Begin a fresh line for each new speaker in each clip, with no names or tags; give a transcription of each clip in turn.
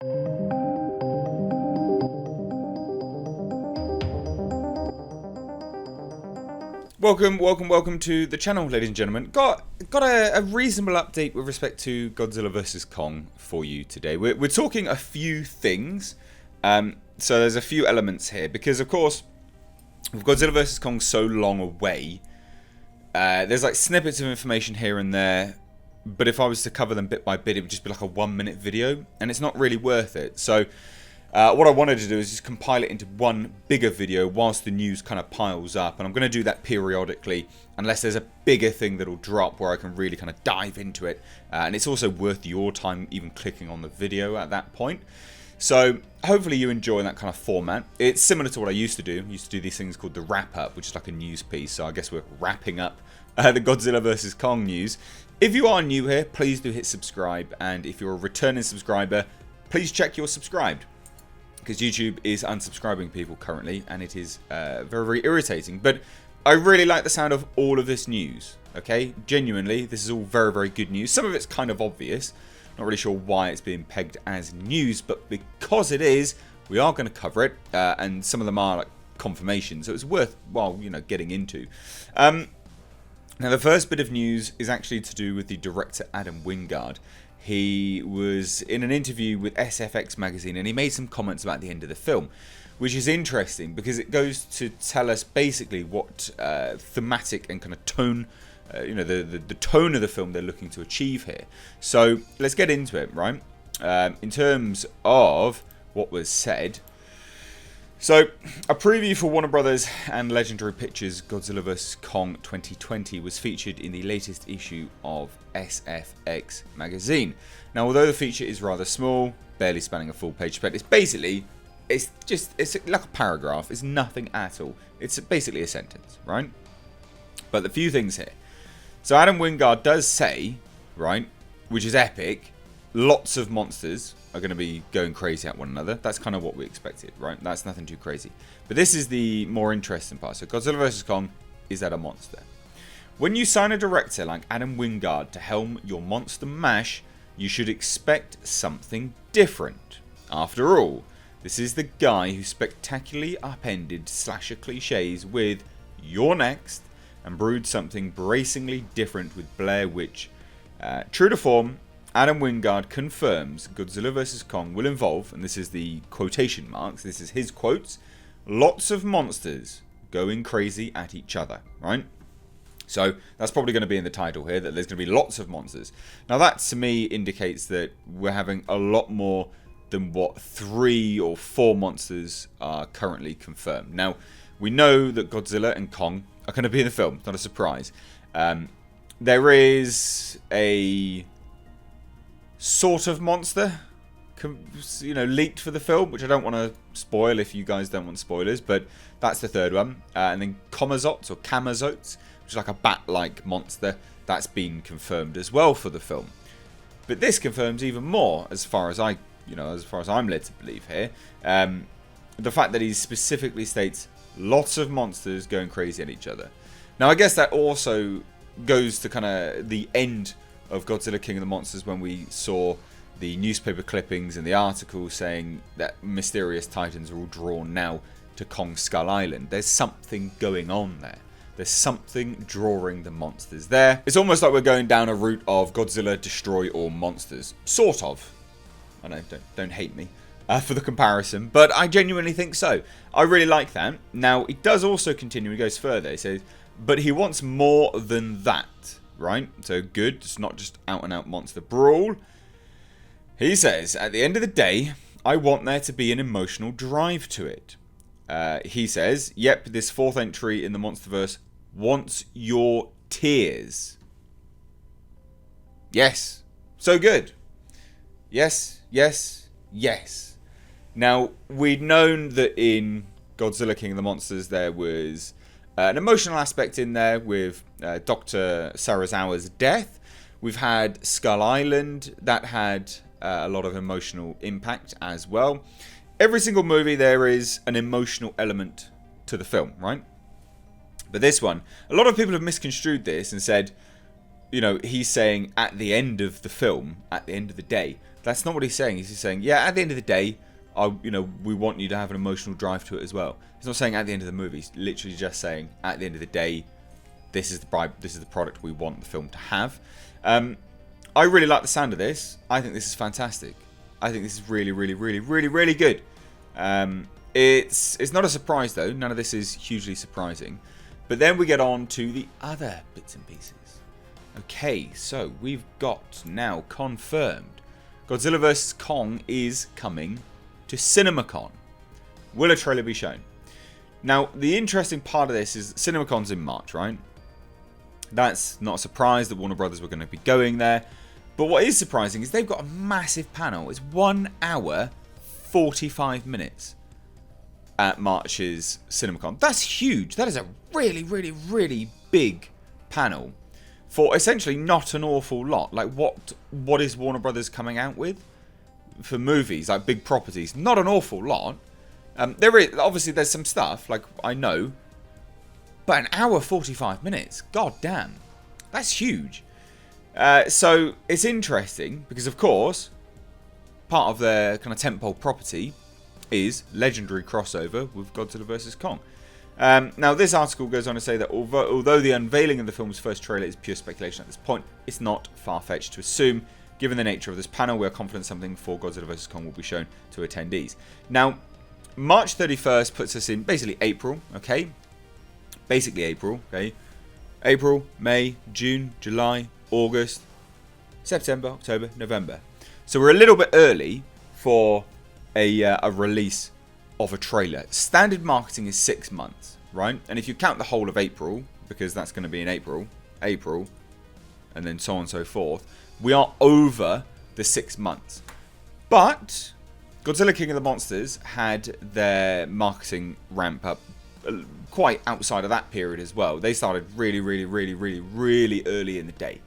Welcome to the channel, ladies and gentlemen. Got a reasonable update with respect to Godzilla vs. Kong for you today. We're talking a few things, so there's a few elements here, because of course, with Godzilla vs. Kong so long away, there's like snippets of information here and there, but if I was to cover them bit by bit, it would just be like a 1-minute video, and it's not really worth it. So what I wanted to do is just compile it into one bigger video whilst the news kind of piles up, and I'm going to do that periodically unless there's a bigger thing that'll drop where I can really kind of dive into it, and it's also worth your time even clicking on the video at that point. So hopefully you enjoy that kind of format. It's similar to what I used to do. I used to do these things called the wrap up, which is like a news piece, so I guess we're wrapping up the Godzilla vs. Kong news. If you are new here, please do hit subscribe, and if you're a returning subscriber, please check you're subscribed, because YouTube is unsubscribing people currently, and it is very, very irritating. But I really like the sound of all of this news, okay? Genuinely, this is all very, very good news. Some of it's kind of obvious. Not really sure why it's being pegged as news, but because it is, we are going to cover it, and some of them are like confirmation, so it's worthwhile, you know, getting into. Now, the first bit of news is actually to do with the director Adam Wingard. He was in an interview with SFX magazine, and he made some comments about the end of the film, which is interesting because it goes to tell us basically what thematic and kind of tone, the tone of the film they're looking to achieve here. So let's get into it, right? In terms of what was said. So, a preview for Warner Brothers and Legendary Pictures' Godzilla vs. Kong 2020 was featured in the latest issue of SFX magazine. Now, although the feature is rather small, barely spanning a full page spread, it's like a paragraph. It's nothing at all. It's basically a sentence, right? But a few things here. So, Adam Wingard does say, right, which is epic, lots of monsters are going to be going crazy at one another. That's kind of what we expected, right? That's nothing too crazy. But this is the more interesting part. So Godzilla vs. Kong is that a monster. When you sign a director like Adam Wingard to helm your monster mash, you should expect something different. After all, this is the guy who spectacularly upended slasher cliches with You're Next and brewed something bracingly different with Blair Witch. True to form, Adam Wingard confirms Godzilla vs. Kong will involve, and this is the quotation marks, this is his quotes, lots of monsters going crazy at each other, right? So that's probably going to be in the title here, that there's going to be lots of monsters. Now that to me indicates that we're having a lot more than what 3 or 4 monsters are currently confirmed. Now, we know that Godzilla and Kong are going to be in the film, not a surprise. There is a sort of monster, you know, leaked for the film, which I don't want to spoil if you guys don't want spoilers, but that's the third one. And then Kamazots or Kamazots, which is like a bat-like monster, that's been confirmed as well for the film. But this confirms even more, as far as I'm led to believe here, the fact that he specifically states lots of monsters going crazy at each other. Now, I guess that also goes to kind of the end of Godzilla King of the Monsters, when we saw the newspaper clippings and the articles saying that mysterious titans are all drawn now to Kong Skull Island. There's something going on there. There's something drawing the monsters there. It's almost like we're going down a route of Godzilla destroy all monsters. Sort of. I know, don't hate me for the comparison, but I genuinely think so. I really like that. Now, it does also continue, he goes further. He says, but he wants more than that. Right, so good, it's not just out and out monster brawl. He says, at the end of the day, I want there to be an emotional drive to it. He says, yep, this 4th entry in the Monsterverse wants your tears. Yes, so good. Yes, yes, yes. Now, we'd known that in Godzilla King of the Monsters there was an emotional aspect in there with Dr. Sarazawa's death. We've had Skull Island, that had a lot of emotional impact as well. Every single movie there is an emotional element to the film, right? But this one, a lot of people have misconstrued this and said, you know, he's saying at the end of the film, at the end of the day, That's not what he's saying. He's just saying, yeah, at the end of the day, we want you to have an emotional drive to it as well. He's not saying at the end of the movie. He's literally just saying, at the end of the day, this is the product we want the film to have. I really like the sound of this. I think this is fantastic. I think this is really, really, really, really, really good. It's not a surprise though. None of this is hugely surprising. But then we get on to the other bits and pieces. Okay, so we've got now confirmed Godzilla vs. Kong is coming to CinemaCon. Will a trailer be shown? Now, the interesting part of this is CinemaCon's in March, right? That's not a surprise that Warner Brothers were going to be going there. But what is surprising is they've got a massive panel. It's 1 hour, 45 minutes at March's CinemaCon. That's huge. That is a really, really, really big panel for essentially not an awful lot. Like, what is Warner Brothers coming out with for movies, like big properties? Not an awful lot. There is, obviously, there's some stuff, like, I know. But an hour, 45 minutes, god damn. That's huge. So, it's interesting, because, of course, part of their kind of tentpole property is legendary crossover with Godzilla vs. Kong. Now, this article goes on to say that although the unveiling of the film's first trailer is pure speculation at this point, it's not far-fetched to assume, given the nature of this panel, we are confident something for Godzilla vs. Kong will be shown to attendees. Now, March 31st puts us in basically April, okay? Basically April, okay? April, May, June, July, August, September, October, November. So we're a little bit early for a release of a trailer. Standard marketing is 6 months, right? And if you count the whole of April, because that's going to be in April, and then so on and so forth, we are over the 6 months. But Godzilla King of the Monsters had their marketing ramp up quite outside of that period as well. They started really, really, really, really, really early in the day.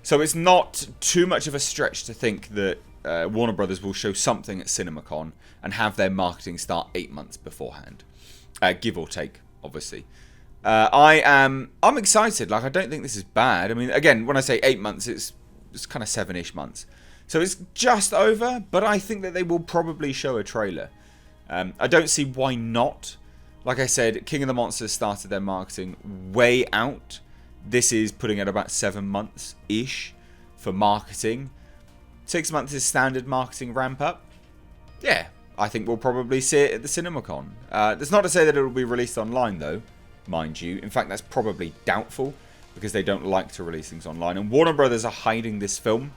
So it's not too much of a stretch to think that Warner Brothers will show something at CinemaCon and have their marketing start 8 months beforehand, give or take, obviously. I'm excited. Like, I don't think this is bad. I mean, again, when I say 8 months, it's kind of 7-ish months, so it's just over. But I think that they will probably show a trailer. I don't see why not. Like I said, King of the Monsters started their marketing way out. This is putting at about 7 months ish for marketing. 6 months is standard marketing ramp up. Yeah, I think we'll probably see it at the CinemaCon. That's not to say that it will be released online, though, mind you. In fact, that's probably doubtful, because they don't like to release things online. And Warner Brothers are hiding this film,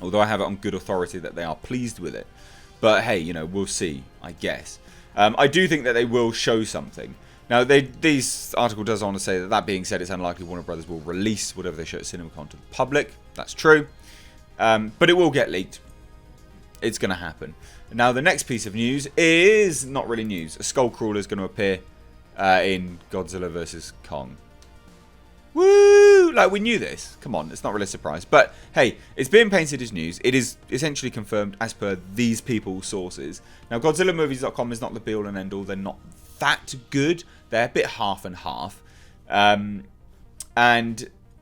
although I have it on good authority that they are pleased with it. But hey, you know, we'll see, I guess. I do think that they will show something. Now, this article does want to say that being said, it's unlikely Warner Brothers will release whatever they show at CinemaCon to the public. That's true. But it will get leaked. It's going to happen. Now, the next piece of news is not really news. A Skullcrawler is going to appear in Godzilla vs. Kong. Woo! Like, we knew this. Come on, it's not really a surprise. But, hey, it's being painted as news. It is essentially confirmed as per these people's sources. Now, GodzillaMovies.com is not the be-all and end-all. They're not that good. They're a bit half and half. And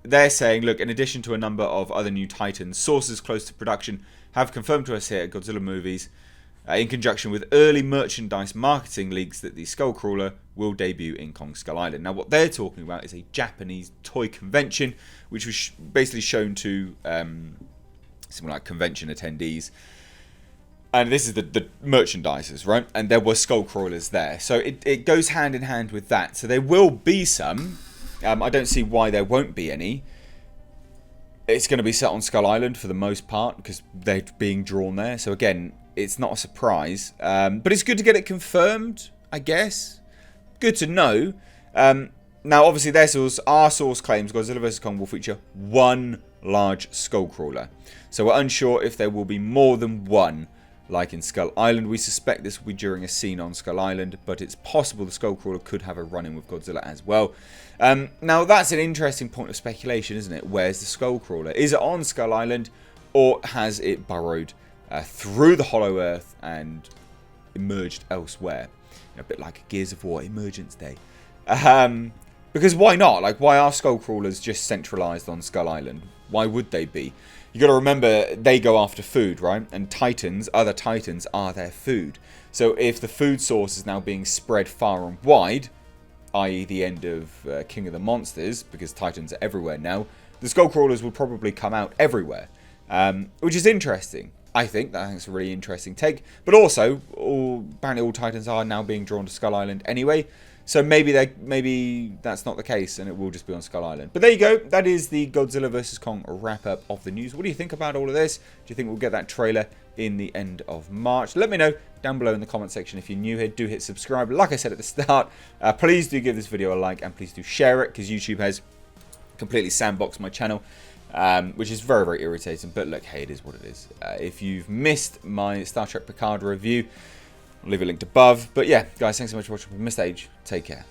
they're saying, look, in addition to a number of other new titans, sources close to production have confirmed to us here at Godzilla Movies, in conjunction with early merchandise marketing leaks, that the Skullcrawler will debut in Kong Skull Island. Now, what they're talking about is a Japanese toy convention, which was basically shown to something like convention attendees. And this is the merchandisers, right? And there were Skullcrawlers there. So it goes hand in hand with that. So there will be some. I don't see why there won't be any. It's going to be set on Skull Island for the most part, because they're being drawn there. So again, it's not a surprise. But it's good to get it confirmed, I guess. Good to know. Now, obviously, our source claims Godzilla vs. Kong will feature one large Skullcrawler. So we're unsure if there will be more than one, like in Skull Island. We suspect this will be during a scene on Skull Island, but it's possible the Skullcrawler could have a run-in with Godzilla as well. Now, that's an interesting point of speculation, isn't it? Where's the Skullcrawler? Is it on Skull Island, or has it burrowed through the Hollow Earth and emerged elsewhere? You know, a bit like a Gears of War Emergence Day. Because why not? Like, why are Skullcrawlers just centralised on Skull Island? Why would they be? you got to remember they go after food, right? And Titans, other Titans, are their food. So if the food source is now being spread far and wide, i.e. the end of King of the Monsters, because Titans are everywhere now, the Skullcrawlers will probably come out everywhere, which is interesting. I think that's a really interesting take. But also, apparently all Titans are now being drawn to Skull Island anyway. So maybe that's not the case and it will just be on Skull Island. But there you go. That is the Godzilla vs. Kong wrap-up of the news. What do you think about all of this? Do you think we'll get that trailer in the end of March? Let me know down below in the comment section. If you're new here, do hit subscribe. Like I said at the start, please do give this video a like and please do share it, because YouTube has completely sandboxed my channel. Which is very, very irritating. But look, hey, it is what it is. If you've missed my Star Trek Picard review, I'll leave a link above. But yeah, guys, thanks so much for watching. Mr. Age, take care.